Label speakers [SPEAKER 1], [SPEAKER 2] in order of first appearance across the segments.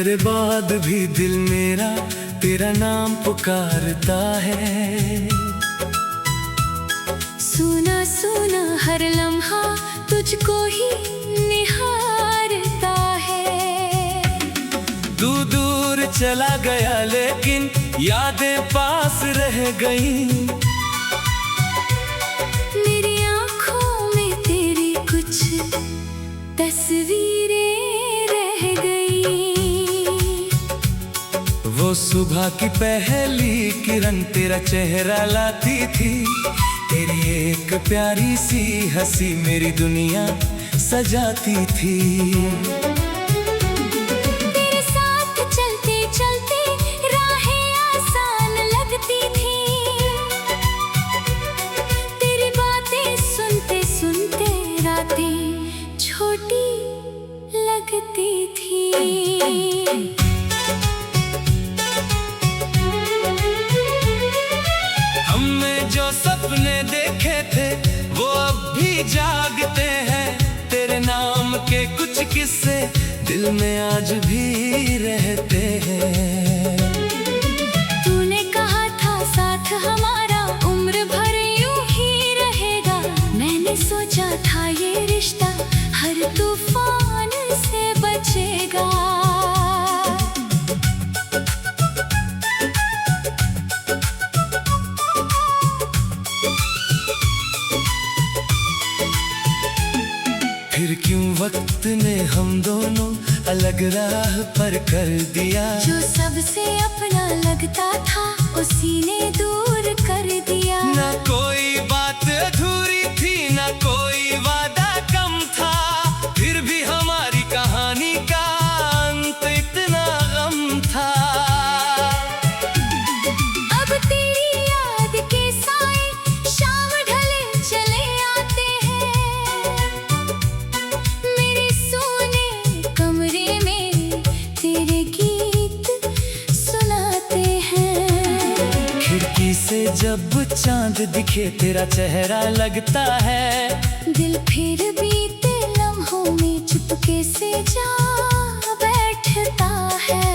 [SPEAKER 1] तेरे बाद भी दिल मेरा तेरा नाम पुकारता है।
[SPEAKER 2] सुना सुना हर लम्हा तुझको ही निहारता है।
[SPEAKER 1] तू दूर चला गया लेकिन यादें पास रह गई।
[SPEAKER 2] मेरी आँखों में तेरी कुछ तस्वीरें रह गई।
[SPEAKER 1] वो सुबह की पहली किरण तेरा चेहरा लाती थी। तेरी एक प्यारी सी हंसी मेरी दुनिया सजाती थी।
[SPEAKER 2] तेरे साथ चलते चलते राहें आसान लगती थी। तेरी बातें सुनते सुनते रातें छोटी लगती थी।
[SPEAKER 1] हमने जो सपने देखे थे वो अब भी जागते हैं। तेरे नाम के कुछ किस्से दिल में आज भी रहते हैं।
[SPEAKER 2] तूने कहा था साथ हमारा उम्र भर यूं ही रहेगा। मैंने सोचा था ये रिश्ता हर तूफान से बचेगा।
[SPEAKER 1] फिर क्यों वक्त ने हम दोनों अलग राह पर कर दिया।
[SPEAKER 2] जो सबसे अपना लगता था उसी ने दूर कर दिया।
[SPEAKER 1] ना कोई बात अधूरी थी ना कोई वादा कम था। फिर भी हमारी कहानी का अंत इतना गम था।
[SPEAKER 2] अब तेरी याद के साए शाम ढले चले आते हैं। मेरे सोने कमरे में तेरे गीत सुनाते हैं।
[SPEAKER 1] खिड़की से जब चांद दिखे तेरा चेहरा लगता है।
[SPEAKER 2] दिल फिर बीते लम्हों में चुपके से जा बैठता है।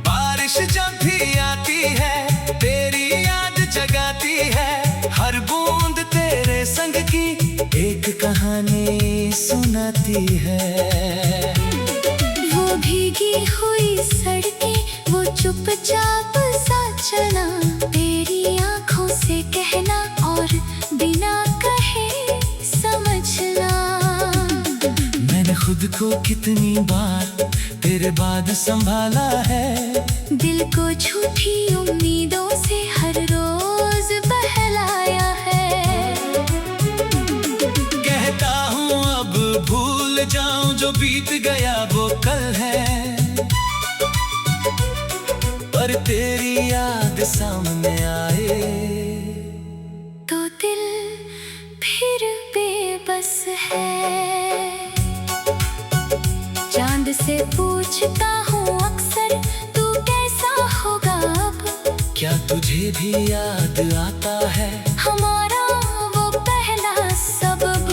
[SPEAKER 1] बारिश जब भी आती है तेरी याद जगाती है। हर बूंद तेरे संग की एक कहानी सुनाती है।
[SPEAKER 2] वो भीगी हुई सड़कें वो चुपचाप सा चला। तेरी आंखों से कहना और बिना कहे समझना।
[SPEAKER 1] मैंने खुद को कितनी बार तेरे बाद संभाला है।
[SPEAKER 2] दिल को झूठी उम्मीदों से हर रोज बहलाया है।
[SPEAKER 1] कहता हूँ अब भूल जाऊं जो बीत गया वो कल है। पर तेरी याद सामने आए
[SPEAKER 2] तो दिल फिर बेबस है। चांद से पूछता हूँ अक्सर तू कैसा होगा अब।
[SPEAKER 1] क्या तुझे भी याद आता है
[SPEAKER 2] हमारा वो पहला सबब।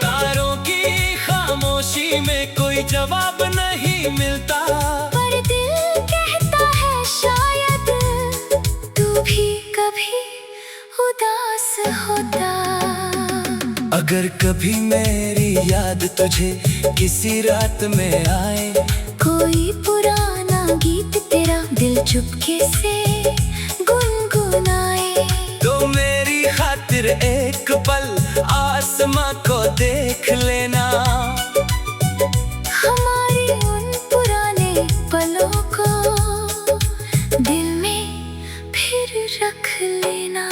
[SPEAKER 1] तारों की खामोशी में कोई जवाब नहीं मिलता।
[SPEAKER 2] पर दिल कहता है शायद तू भी कभी उदास होता।
[SPEAKER 1] अगर कभी मेरी याद तुझे किसी रात में आए।
[SPEAKER 2] कोई पुराना गीत तेरा दिल चुपके से गुनगुनाए।
[SPEAKER 1] तो मेरी खातिर एक पल आसमां को देख लेना।
[SPEAKER 2] हमारी उन पुराने पलों को दिल में फिर रख लेना।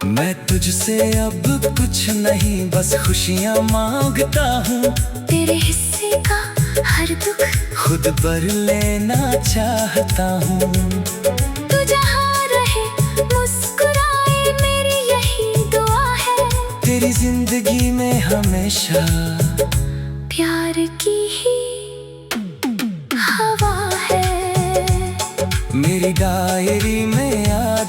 [SPEAKER 1] मैं तुझसे अब कुछ नहीं बस खुशियाँ मांगता हूँ।
[SPEAKER 2] तेरे हिस्से का हर दुख
[SPEAKER 1] खुद भर लेना चाहता हूँ।
[SPEAKER 2] तू जहाँ रहे मुस्कुराए मेरी यही दुआ है।
[SPEAKER 1] तेरी जिंदगी में हमेशा
[SPEAKER 2] प्यार की ही हवा है।
[SPEAKER 1] मेरी डायरी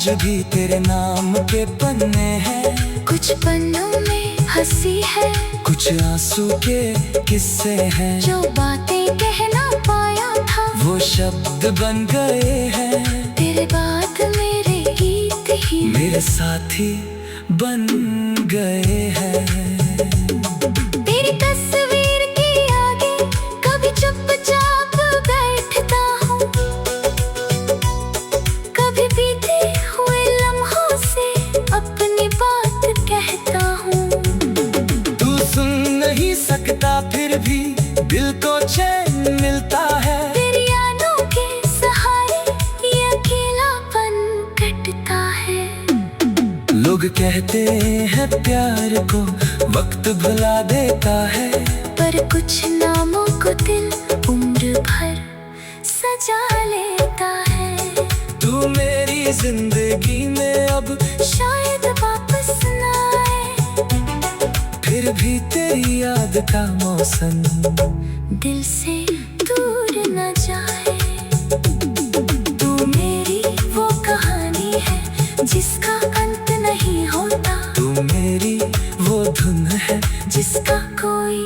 [SPEAKER 1] आज भी तेरे नाम के पन्ने हैं।
[SPEAKER 2] कुछ पन्नों में हंसी है,
[SPEAKER 1] कुछ आंसू के किस्से हैं।
[SPEAKER 2] जो बातें कहना पाया था
[SPEAKER 1] वो शब्द बन गए हैं।
[SPEAKER 2] तेरे बाद मेरे गीत ही
[SPEAKER 1] मेरे साथी बन गए हैं।
[SPEAKER 2] तेरी तस्वीर के आगे कभी चुपचाप बैठता हूँ, कभी बीते हुए लम्हों से अपनी बात कहता हूँ।
[SPEAKER 1] तू सुन नहीं सकता फिर भी दिल को चैन मिलता है।
[SPEAKER 2] तेरी यादों के सहारे ये अकेलापन कटता है।
[SPEAKER 1] लोग कहते हैं प्यार को वक्त भुला देता है,
[SPEAKER 2] पर कुछ नामों को दिल उम्र भर सजा लेता है।
[SPEAKER 1] तू मेरी जिंदगी में अब
[SPEAKER 2] शायद वापस न आए,
[SPEAKER 1] फिर भी तेरी याद का मौसम
[SPEAKER 2] दिल से दूर न जाए। तू मेरी वो कहानी है जिसका अंत नहीं होता।
[SPEAKER 1] तू मेरी वो धुन है
[SPEAKER 2] जिसका कोई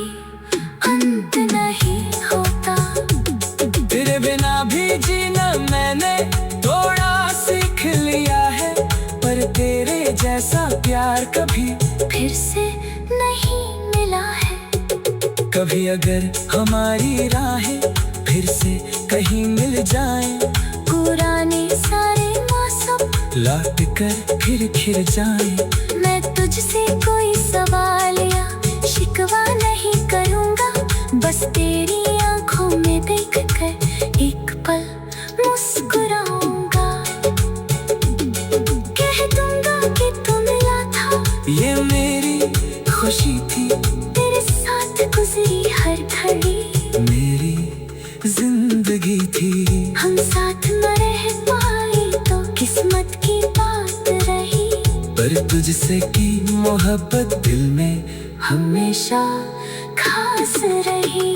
[SPEAKER 2] अंत नहीं होता।
[SPEAKER 1] तेरे बिना भी जीना मैंने थोड़ा सीख लिया है, पर तेरे जैसा प्यार कभी
[SPEAKER 2] फिर से नहीं मिला है।
[SPEAKER 1] कभी अगर हमारी राहें फिर से कहीं मिल जाएं,
[SPEAKER 2] पुराने सारे मौसम
[SPEAKER 1] लौट कर फिर खिल जाएं।
[SPEAKER 2] मैं तुझसे कोई सवाल या शिकवा नहीं करूँगा, बस तेरी आंखों में देख कर एक पल मुस्कुराऊंगा। कह दूंगा कि तू मिला था,
[SPEAKER 1] ये मेरी खुशी थी।
[SPEAKER 2] तेरे साथ गुजरी हर घड़ी
[SPEAKER 1] मेरी जिंदगी थी।
[SPEAKER 2] हम साथ न रह पाए तो किस्मत की बात रही,
[SPEAKER 1] पर तुझसे की मोहब्बत दिल में
[SPEAKER 2] हमेशा खास रही।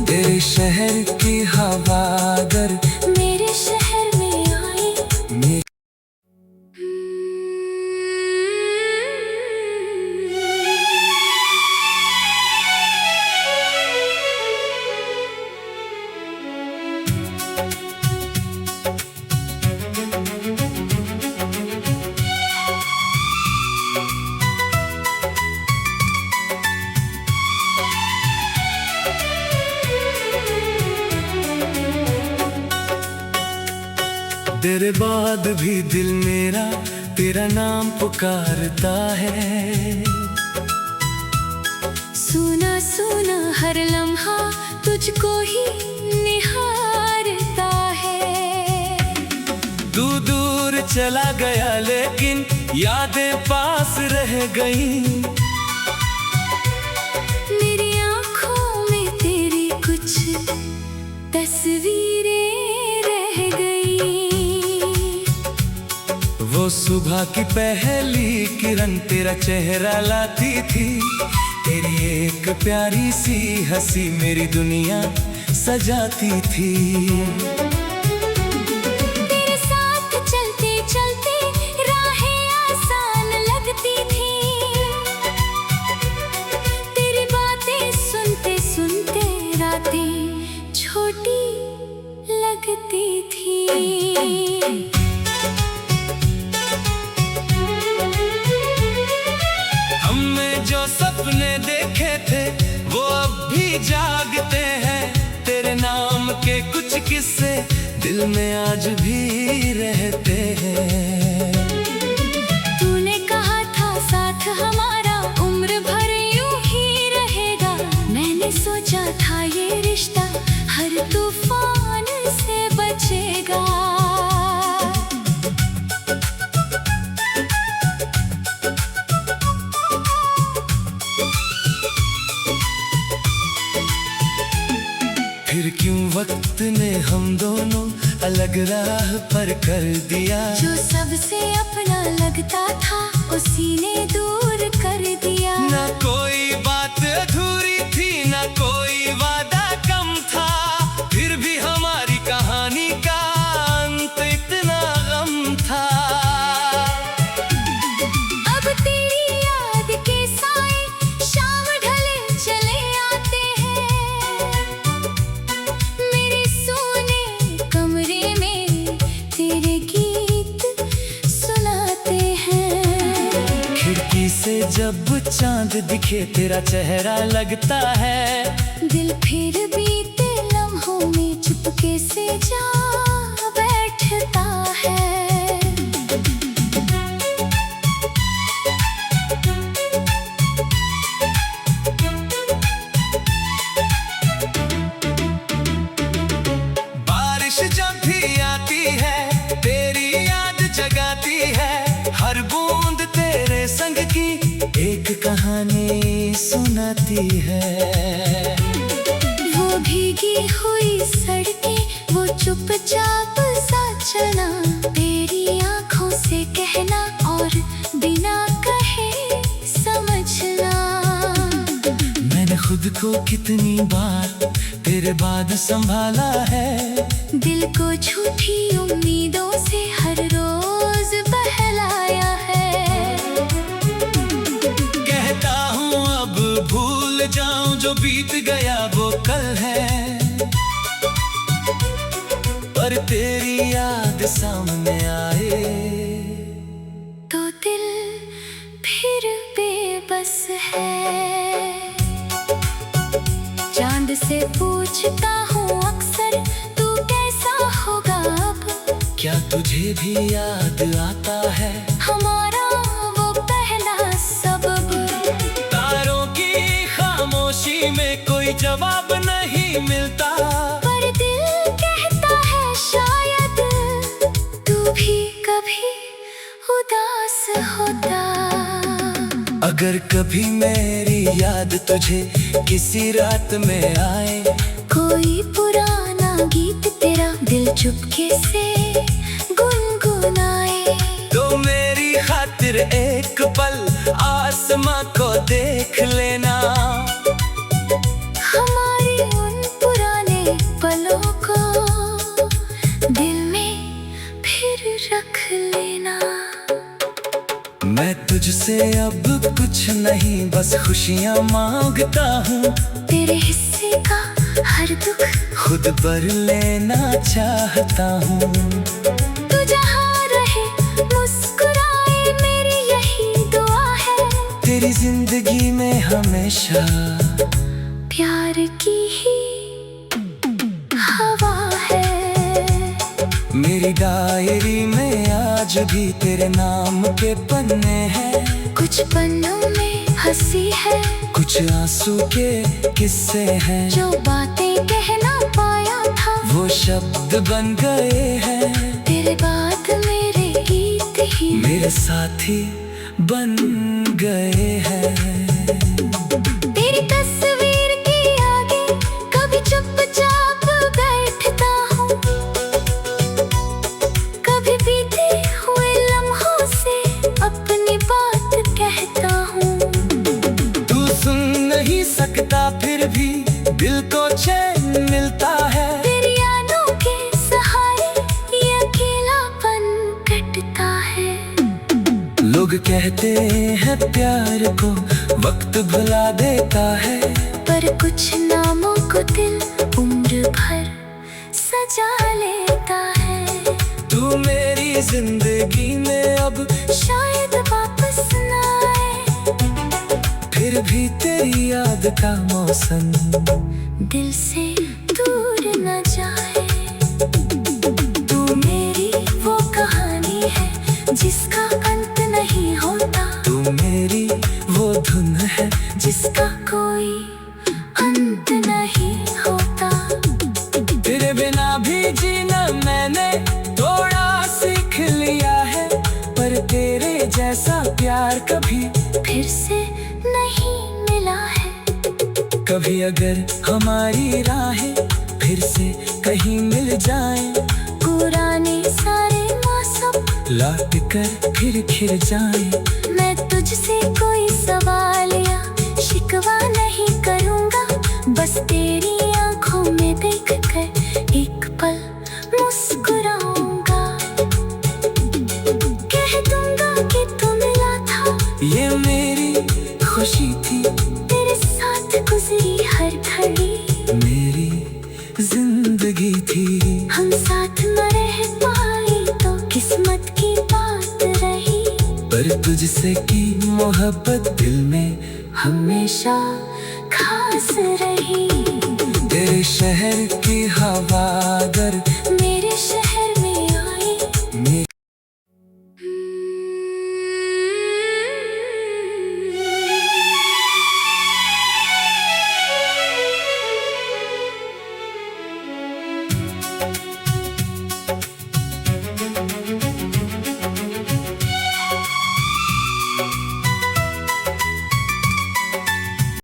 [SPEAKER 1] तेरे शहर की हवा अगर
[SPEAKER 2] मेरे शहर में आई,
[SPEAKER 1] मेरी तेरे बाद भी दिल मेरा तेरा नाम पुकारता है।
[SPEAKER 2] सुना सुना हर लम्हा तुझको ही निहारता है।
[SPEAKER 1] तू दूर चला गया लेकिन यादें पास रह गईं।
[SPEAKER 2] मेरी आँखों में तेरी कुछ तस्वीरें रह गई।
[SPEAKER 1] वो सुबह की पहली किरण तेरा चेहरा लाती थी। तेरी एक प्यारी सी हंसी मेरी दुनिया सजाती थी।
[SPEAKER 2] तेरे साथ चलते चलते राहें आसान लगती थी। तेरी बातें सुनते सुनते रातें छोटी लगती थी।
[SPEAKER 1] जो सपने देखे थे वो अब भी जागते हैं। तेरे नाम के कुछ किस्से दिल में आज भी रहते हैं।
[SPEAKER 2] तूने कहा था साथ हमारा उम्र भर यूं ही रहेगा। मैंने सोचा था ये रिश्ता हर तूफान से बचेगा।
[SPEAKER 1] फिर क्यों वक्त ने हम दोनों अलग राह पर कर दिया।
[SPEAKER 2] जो सबसे अपना लगता था उसी ने दूर कर दिया।
[SPEAKER 1] ना कोई बात अधूरी थी ना कोई वादा कम था। फिर भी हमारी कहानी का अंत इतना गम था। से जब चांद दिखे तेरा चेहरा लगता है।
[SPEAKER 2] दिल फिर बीते लम्हों में चुपके से जा बैठता है।
[SPEAKER 1] बारिश जब भी आती है तेरी याद जगाती है। हर बूंद तेरे संग की एक कहानी सुनाती है।
[SPEAKER 2] वो भीगी हुई सड़कें, वो चुपचाप सा चला, तेरी आंखों से कहना और बिना कहे समझना।
[SPEAKER 1] मैंने खुद को कितनी बार तेरे बाद संभाला है।
[SPEAKER 2] दिल को झूठी उम्मीदों से हर रोज बहलाया है।
[SPEAKER 1] कहता हूँ अब भूल जाऊं जो बीत गया वो कल है। पर तेरी याद सामने आए
[SPEAKER 2] तो दिल फिर बेबस है। चांद से पूछता हूँ अक्सर तू कैसा होगा अब।
[SPEAKER 1] क्या तुझे भी याद आता है
[SPEAKER 2] हमारा वो पहला सबब।
[SPEAKER 1] तारों की खामोशी में कोई जवाब नहीं मिलता।
[SPEAKER 2] पर दिल कहता है शायद तू भी कभी उदास होता।
[SPEAKER 1] अगर कभी मेरी याद तुझे किसी रात में आए,
[SPEAKER 2] कोई पुराना गीत तेरा दिल चुपके से गुनगुनाए,
[SPEAKER 1] तो मेरी खातिर एक पल आसमां को देख लेना।
[SPEAKER 2] हमारी उन पुराने पलों को दिल में फिर रख लेना।
[SPEAKER 1] मैं तुझसे अब कुछ नहीं बस खुशियाँ मांगता हूँ।
[SPEAKER 2] तेरे हिस्से का हर दुख
[SPEAKER 1] खुद भर लेना चाहता हूँ।
[SPEAKER 2] तू जहाँ रहे मुस्कुराए मेरी यही दुआ है।
[SPEAKER 1] तेरी जिंदगी में हमेशा
[SPEAKER 2] प्यार की ही हवा है।
[SPEAKER 1] मेरी डायरी में आज भी तेरे नाम के पन्ने हैं।
[SPEAKER 2] कुछ पन्नों में हंसी है,
[SPEAKER 1] कुछ आंसू के किस्से हैं।
[SPEAKER 2] जो बातें कहना पाया था
[SPEAKER 1] वो शब्द बन गए हैं।
[SPEAKER 2] तेरे बाद मेरे गीत ही
[SPEAKER 1] मेरे साथी बन गए हैं।
[SPEAKER 2] तेरी तस्वीर के आगे कभी चुपचाप बैठता हूँ, कभी बीते हुए लम्हों से अपनी बात कहता हूँ।
[SPEAKER 1] तू सुन नहीं सकता फिर भी दिल को चैन मिलता है।
[SPEAKER 2] तेरी यादों के सहारे ये अकेलापन कटता है।
[SPEAKER 1] लोग कहते हैं प्यार को वक्त भुला देता है,
[SPEAKER 2] पर कुछ नामों को दिल उम्र भर सजा लेता है।
[SPEAKER 1] तू मेरी जिंदगी में अब
[SPEAKER 2] शायद वापस न आए,
[SPEAKER 1] फिर भी तेरी याद का मौसम
[SPEAKER 2] दिल से दूर न जाए। तू मेरी वो कहानी है जिसका अंत नहीं होता।
[SPEAKER 1] तू मेरी वो धुन है
[SPEAKER 2] जिसका कोई अंत नहीं होता।
[SPEAKER 1] तेरे बिना भी जीना मैंने थोड़ा सीख लिया है, पर तेरे जैसा प्यार कभी
[SPEAKER 2] फिर से नहीं मिला है।
[SPEAKER 1] कभी अगर हमारी राहें फिर से कहीं मिल जाएं,
[SPEAKER 2] पुराने सारे मौसम
[SPEAKER 1] लौट कर फिर खिल जाएं।
[SPEAKER 2] मैं तुझसे कोई सवाल या शिकवा नहीं करूँगा, बस तेरी आंखों में देख कर एक पल मुस्कुराऊंगा। कह दूंगा कि तू मिला था,
[SPEAKER 1] ये मेरी खुशी थी।
[SPEAKER 2] तेरे साथ गुजरी हर घड़ी
[SPEAKER 1] मेरी जिंदगी थी।
[SPEAKER 2] हम साथ न रह पाए तो किस्मत की बात रही।
[SPEAKER 1] पर पर तुझसे की मोहब्बत दिल में
[SPEAKER 2] हमेशा खास रही।
[SPEAKER 1] तेरे शहर की हवा अगर